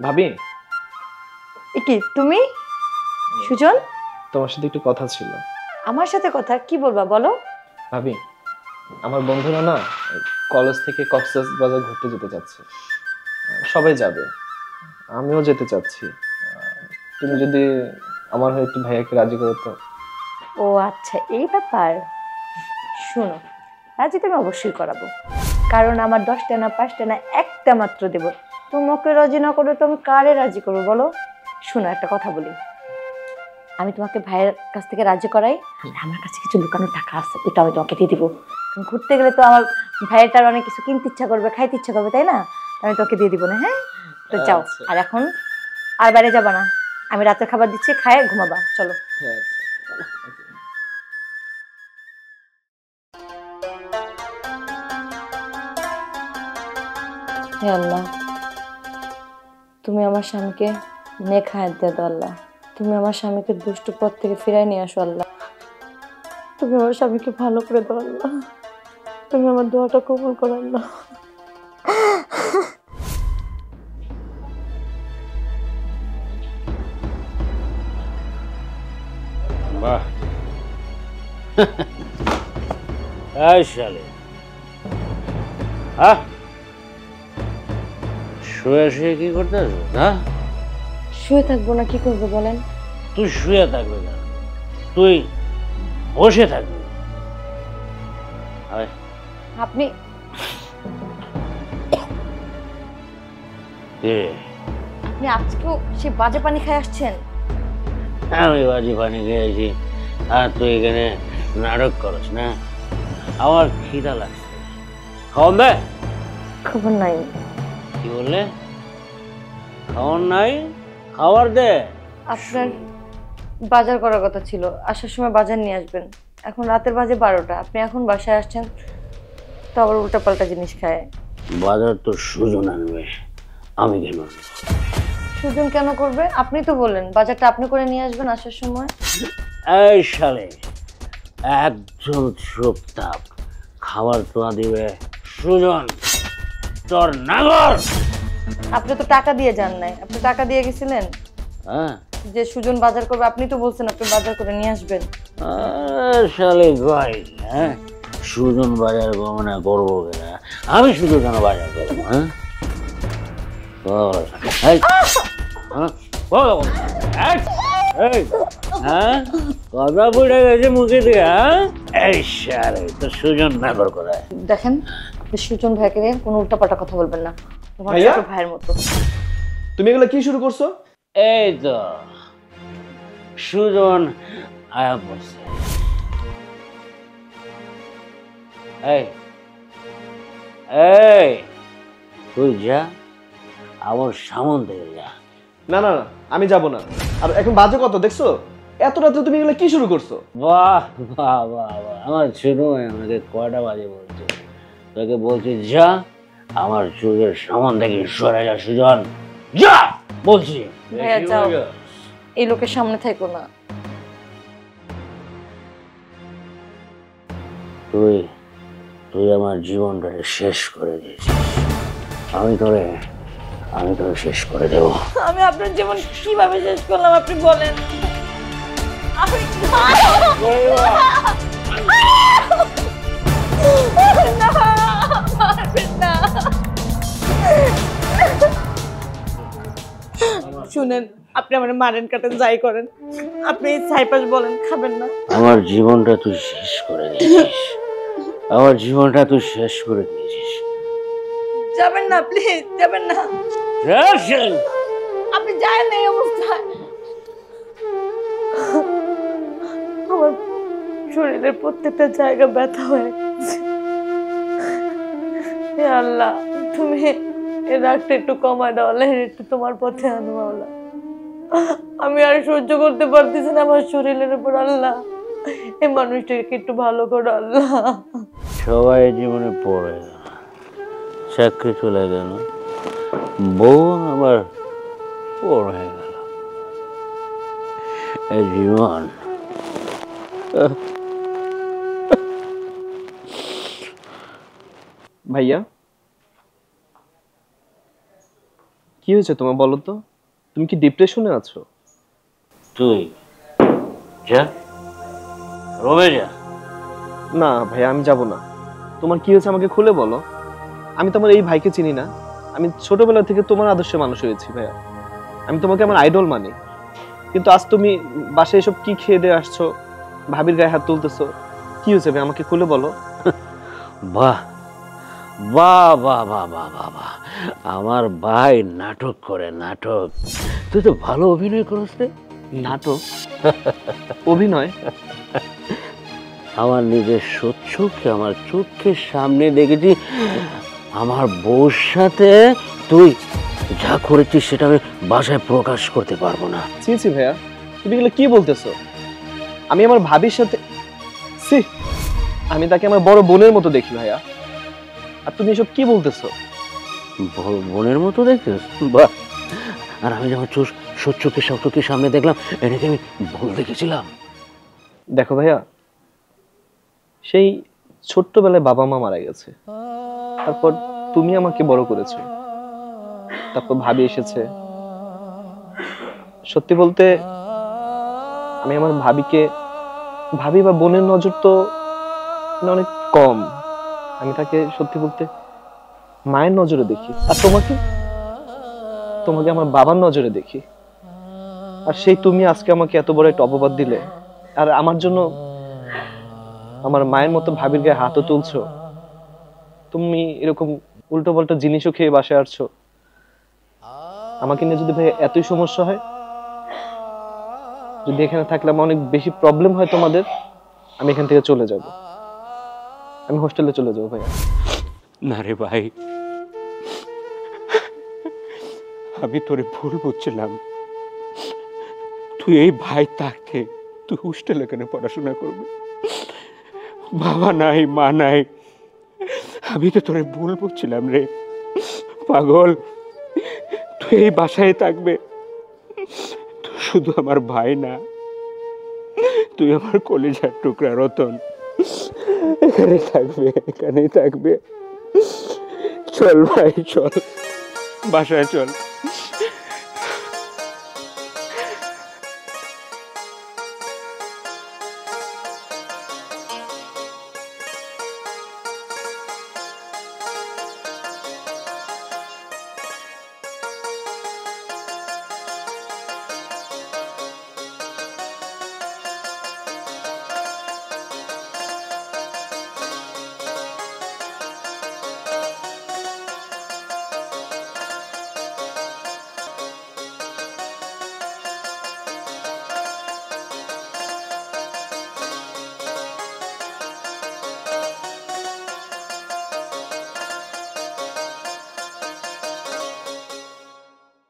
ভাবি, কি তুমি? সুজন, তোমার সাথে একটু কথা ছিল। আমার সাথে কথা? কি বলবা বলো। ভাবি, আমার বন্ধুরা না কলেজ থেকে কক্সবাজার ঘুরতে যেতে চাচ্ছে। সবাই যাবে, আমিও যেতে চাচ্ছি। তুমি যদি আমার হয়ে একটু ভাইয়াকে রাজি করতো। ও আচ্ছা, এই ব্যাপার। শোনো, রাজি তুমি অবশ্যই করাবো, কারণ আমার 10টা না 5টা না একটা মাত্র দেব। তোমাকে রাজি না করে তো আমি কারে রাজি করবো বলো? শোনো, একটা কথা বলি, আমি তোমাকে ভাইয়ের কাছ থেকে রাজি করাই, আমার কাছে কিছু লুকানো টাকা আছে, ওইটা আমি তোমাকে দিয়ে দিবো। ঘুরতে গেলে তো আমার ভাইয়েরটার অনেক কিছু কিনতে ইচ্ছা করবে, খাইতে ইচ্ছা করবে, তাই না? আমি তোমাকে দিয়ে দিব না, হ্যাঁ? তো যাও। আর এখন আর বাইরে যাবা না, আমি রাতের খাবার দিচ্ছি, খায় ঘুমাবা, চলো। হে আল্লাহ, তুমি আমার স্বামীকে নেক হায়াত দিয়ে দাও আল্লাহ। তুমি আমার স্বামীকে দুষ্ট পথ থেকে ফিরাই নিয়ে আসো আল্লাহ। তুমি আমার স্বামীকে ভালো করে দাও আল্লাহ। তুমি আমার দোয়াটা কবুল করো আল্লাহ। বাহ, এই শালে, হ্যাঁ, শুয়ে শুয়ে কি করতেছ? হ্যাঁ, শুয়ে থাকবো না কি করবো বলেন? তুই শুয়ে থাকবে না, তুই বসে থাকবি। আরে আপনি কে? আপনি আজকেও সে বাজে পানি খেয়ে আসছেন? আমি বাজি পানি খেয়েছি আর তুই এখানে নাটক করছ না? আমার খিদা লাগছে, খাওয়ান দে। খবর নাই। কি বললে? খাওয়ার নাই? খাবার দে। আপনার বাজার করার কথা ছিল, আসার সময় বাজার নিয়ে আসবেন। এখন রাতের বাজে 12টা, আপনি এখন বাসায় আসছেন তো আবার উল্টাপাল্টা জিনিস খায়। বাজার তো সুজন আনবে, আমি কেন আনবো? সুজন কেন করবে? আপনি তো বললেন বাজারটা আপনি করে নিয়ে আসবেন আসার সময়। এই শালে, একজন চুপচাপ খাবার তোয়া দিবে সুজন, তোর নাগর। আপনি তো টাকা দিয়ে যান নাই, আপনি টাকা দিয়ে গেছিলেন হ্যাঁ, যে সুজন বাজার করবে, আপনি তো বলছেন আপনি বাজার করে নিয়ে আসবেন। শালে গাই, হ্যাঁ, সুজন বাজার গমনা করবো কিনা? আমি শুধু কেন বাজার করবো? হ্যাঁ, কথা বুঝে গেছে মুখে দিয়ে। এই শালে, তো সুজন নাগর কোথায়? দেখেন, সুজন ভাইকে নিয়ে কোনো উল্টাপাল্টা কথা বলবেন না, তোমার ভাইয়া? ছোট ভাইয়ের মতো। তুমি এগুলো কি শুরু করছো? এই তো সুজন আয়া পড়ছে। এই এই, তুই যা, আমার সামন থেকে যা। না না না, আমি যাব না। আর এখন বাজে কত দেখছো? এত রাতে তুমি এগুলো কি শুরু করছো? বাহ বাহ বাহ বাহ, আমার ছোট ভাই আমাকে কয়টা বাজে বলছে, তোকে বলছি যা, আমার চোখের সামন থেকে সরে যা সুজন, যা বলছি। ভাইয়া যাও, এই লোকের সামনে থাকো না। তুই তুই আমার জীবনটা শেষ করে দিয়েছিস, আমি তোরে শেষ করে দেব। আমি আপনার জীবন কিভাবে শেষ করলাম আপনি বলেন? আমি না, মারবেন না। শুনেন, আপনি আমার মারেন কাটেন যাই করেন, আপনি ছাইপাশ বলেন, খাবেন না। আমার জীবনটা তুই শেষ করে দিয়েছিস, আমার জীবনটা তুই শেষ করে দিয়েছিস। যাবেন না প্লিজ, যাবেন না। আপনি যায় না এই অবস্থায়। আমার শরীরের প্রত্যেকটা জায়গা ব্যথা হয়ে গেছে। হে আল্লাহ, তুমি এই রাগটা একটু কমায় দাও আল্লাহ, একটু তোমার পথে আনো আল্লাহ। আমি আর সহ্য করতে পারতেছি না আমার শরীরের উপর আল্লাহ, এই মানুষটাকে একটু ভালো করো আল্লাহ। সবাই জীবনে পড়ে গেল, চাকরি চলে গেল, বউ আবার পড়ে গেল, এই জীবন। ভাইয়া, কি হয়েছে তোমার বলো তো? তুমি কি ডিপ্রেশনে আছো? তুই যা, রোমে যা। না ভাইয়া, আমি যাব না। তোমার কি হয়েছে আমাকে খুলে বলো। আমি তোমার এই ভাইকে চিনি না। আমি ছোটবেলা থেকে তোমার আদর্শে মানুষ হয়েছি ভাইয়া। আমি তোমাকে আমার আইডল মানি, কিন্তু আজ তুমি বাসায় এসব কি খেয়ে দিয়ে আসছো, ভাবির গায়ে হাত তুলতেছো। কি হয়েছে ভাই, আমাকে খুলে বলো। বাহ বাহ বাহ বাহ বাহ বাহ বাহ, আমার ভাই নাটক করে, নাটক। তুই তো ভালো অভিনয় করিস রে। নাটক? অভিনয়? আমার নিজের চোখে, আমার চোখের সামনে দেখেছি আমার বউর সাথে তুই যা করেছিস সেটা আমি বাসায় প্রকাশ করতে পারবো না। ছি ছি ভাইয়া, তুমি এগুলো কি বলতেছো? আমি আমার ভাবির সাথে ছি, আমি তাকে আমার বড় বোনের মতো দেখি ভাইয়া। আর তুমি এসব কি বলতেছো? বোনের মতো দেখছিস? বাহ। আর আমি যখন চোখের সামনে দেখলাম, এটাকে আমি ভুল দেখেছিলাম। দেখো ভাইয়া, সেই ছোট্টবেলায় বাবা মা মারা গেছে, তারপর তুমি আমাকে বড় করেছো, তারপর ভাবি এসেছে। সত্যি বলতে আমি আমার ভাবি বা বোনের নজর তো অনেক কম। আমি তাকে সত্যি বলতে মায়ের নজরে দেখি, আর তোমাকে আমার বাবার নজরে দেখি। আর সেই তুমি আজকে আমাকে এত বড় একটা অপবাদ দিলে, আর আমার জন্য আমার মায়ের মতো ভাবির গায়ে হাতও তুলছো। তুমি এরকম উল্টো পাল্টা জিনিসও খেয়ে বাসায় আসছো। আমাকে নিয়ে যদি ভাই এতই সমস্যা হয়, যদি এখানে থাকলে আমার অনেক বেশি প্রবলেম হয় তোমাদের, আমি এখান থেকে চলে যাব। আমি হোস্টেলে চলে যাবো ভাইয়া। না রে ভাই, আমি তোরে ভুল বুঝছিলাম। তুই এই ভাই থাকতে তুই হোস্টেলে কেন পড়াশোনা করবি? বাবা নাই, মা নাই। আমি তো তোরে ভুল বুঝছিলাম রে পাগল। তুই এই বাসায় থাকবে, তুই শুধু আমার ভাই না, তুই আমার কলিজার টুকরা রতন। এখানেই থাকবে। চল ভাই চল, বাসায় চল।